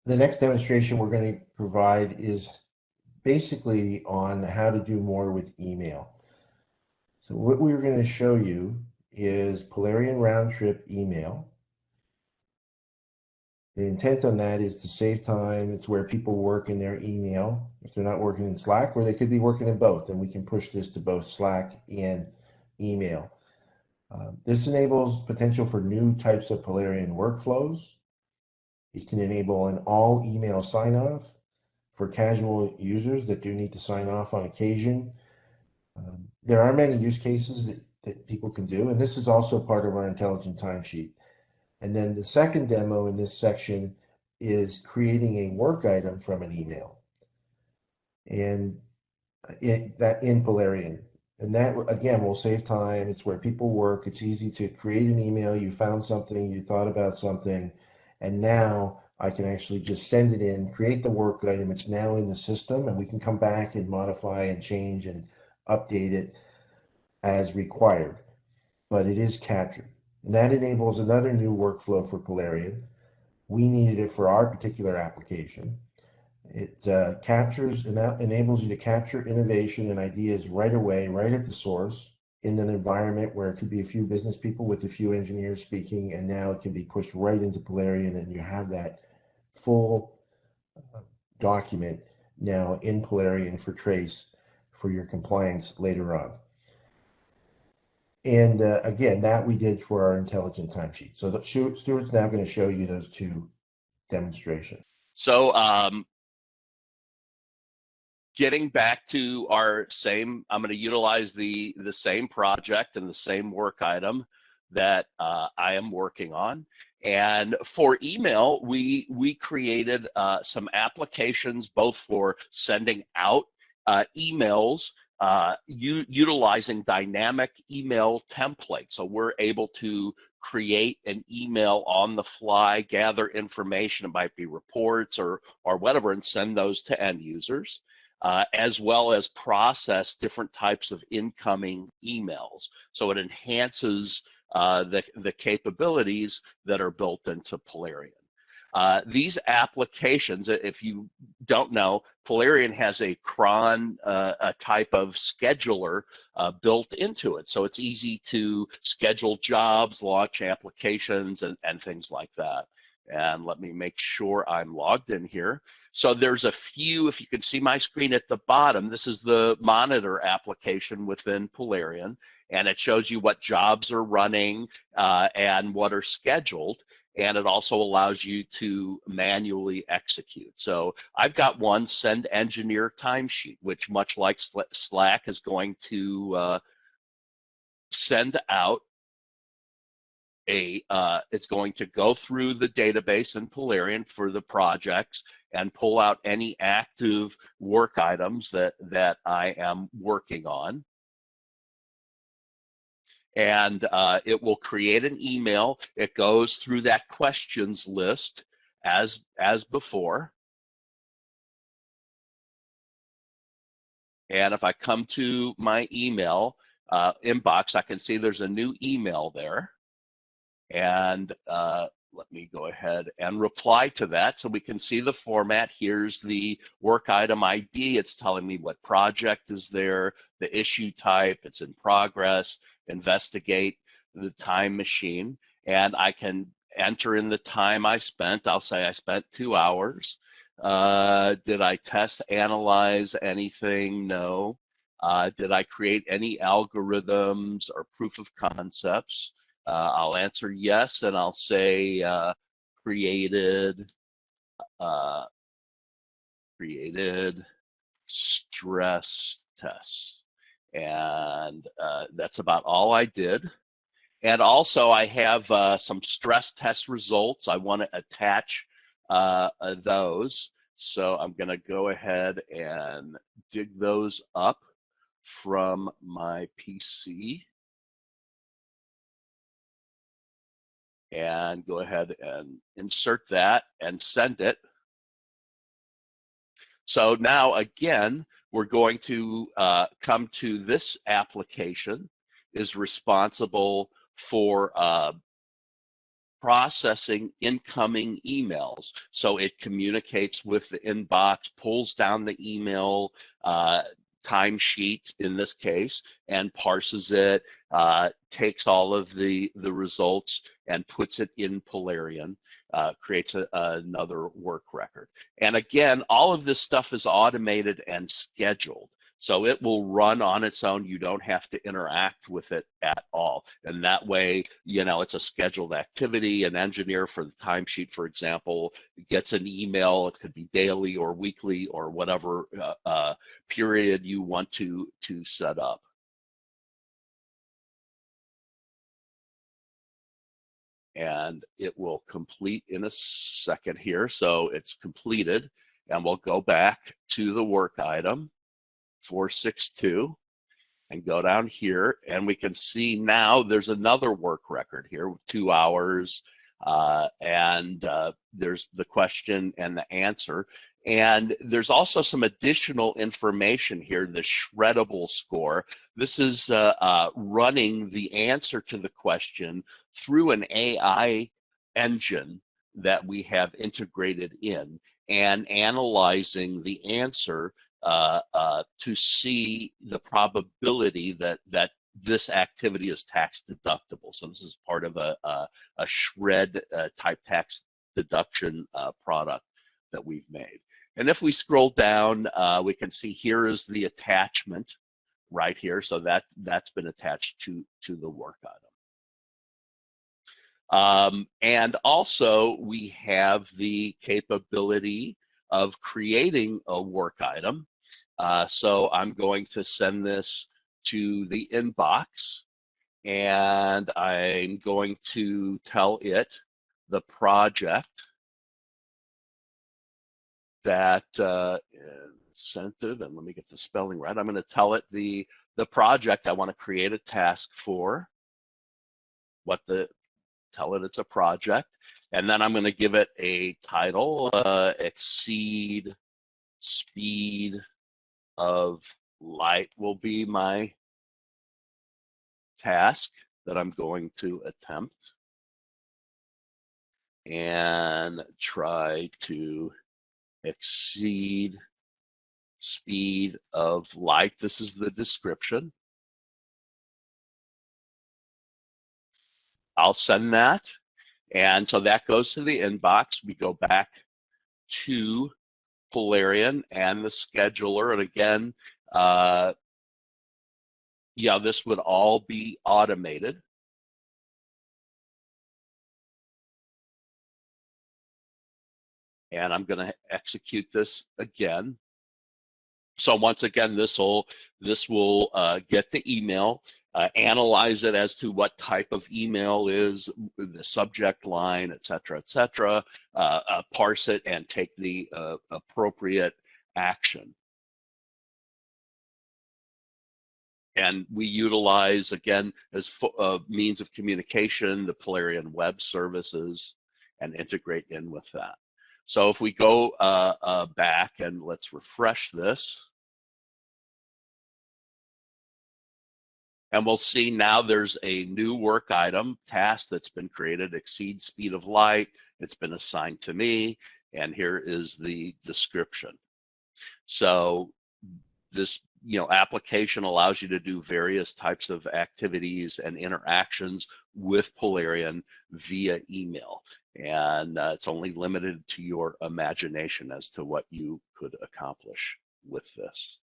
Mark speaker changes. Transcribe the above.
Speaker 1: The next demonstration we're going to provide is basically on how to do more with email. So what we're going to show you is Polarion round trip email. The intent on that is to save time. It's where people work in their email if they're not working in Slack, or they could be working in both, and we can push this to both Slack and email. This enables potential for new types of Polarion workflows. It can enable an all email sign off for casual users that do need to sign off on occasion. There are many use cases that people can do, and this is also part of our intelligent timesheet. And then the second demo in this section is creating a work item from an email, and that in Polarion. And that, again, will save time. It's where people work. It's easy to create an email. You found something, you thought about something, and now I can actually just send it in, create the work item. It's now in the system, and we can come back and modify and change and update it as required. But it is captured. And that enables another new workflow for Polarion. We needed it for our particular application. It captures and enables you to capture innovation and ideas right away, right at the source, in an environment where it could be a few business people with a few engineers speaking, and now it can be pushed right into Polarion, and you have that full document now in Polarion for trace for your compliance later on. And again, that we did for our intelligent timesheet. So Stuart's now going to show you those two demonstrations.
Speaker 2: So getting back to our same, I'm going to utilize the same project and the same work item that I am working on. And for email, we created some applications both for sending out emails utilizing dynamic email templates. So we're able to create an email on the fly, gather information, it might be reports or whatever, and send those to end users. As well as process different types of incoming emails. So it enhances the capabilities that are built into Polarion. These applications, if you don't know, Polarion has a cron a type of scheduler built into it. So it's easy to schedule jobs, launch applications, and things like that. And let me make sure I'm logged in here. So there's a few, if you can see my screen at the bottom, this is the monitor application within Polarion, and it shows you what jobs are running and what are scheduled. And it also allows you to manually execute. So I've got one, send engineer timesheet, which much like Slack is going to send out it's going to go through the database in Polarion for the projects and pull out any active work items that I am working on. And it will create an email. It goes through that questions list as before. And if I come to my email inbox, I can see there's a new email there. And let me go ahead and reply to that so we can see the format. Here's the work item ID. It's telling me what project is there, the issue type, it's in progress, investigate the time machine, and I can enter in the time I spent. I'll say I spent 2 hours. Did I test, analyze anything? No. Did I create any algorithms or proof of concepts? I'll answer yes, and I'll say created stress tests. And that's about all I did. And also I have some stress test results. I want to attach those. So I'm going to go ahead and dig those up from my PC. And go ahead and insert that and send it. So now again, we're going to come to this application is responsible for processing incoming emails. So it communicates with the inbox, pulls down the email timesheet in this case, and parses it, takes all of the results and puts it in Polarion, creates another work record. And again, all of this stuff is automated and scheduled. So it will run on its own. You don't have to interact with it at all. And that way, you know, it's a scheduled activity. An engineer for the timesheet, for example, gets an email. It could be daily or weekly or whatever period you want to set up. And it will complete in a second here. So it's completed, and we'll go back to the work item 462 and go down here, and we can see now there's another work record here with 2 hours, and there's the question and the answer. And there's also some additional information here, the shreddable score. This is running the answer to the question through an AI engine that we have integrated in and analyzing the answer to see the probability that this activity is tax deductible. So this is part of a shred type tax deduction product that we've made. And if we scroll down, we can see here is the attachment right here. So that's been attached to the work item. And also we have the capability of creating a work item. So I'm going to send this to the inbox, and I'm going to tell it the project that sent it, and let me get the spelling right. I'm going to tell it the project I want to create a task for, tell it it's a project, and then I'm going to give it a title, exceed speed of light will be my task that I'm going to attempt, and try to exceed speed of light. This is the description. I'll send that, and so that goes to the inbox. We go back to Polarion and the scheduler, and again, yeah, this would all be automated. And I'm going to execute this again. So once again, this will get the email, analyze it as to what type of email is the subject line, et cetera, parse it and take the appropriate action. And we utilize, again, as means of communication, the Polarion web services, and integrate in with that. So if we go back and let's refresh this, and we'll see now there's a new work item task that's been created, exceed speed of light. It's been assigned to me, and here is the description. So this application allows you to do various types of activities and interactions with Polarion via email, and it's only limited to your imagination as to what you could accomplish with this.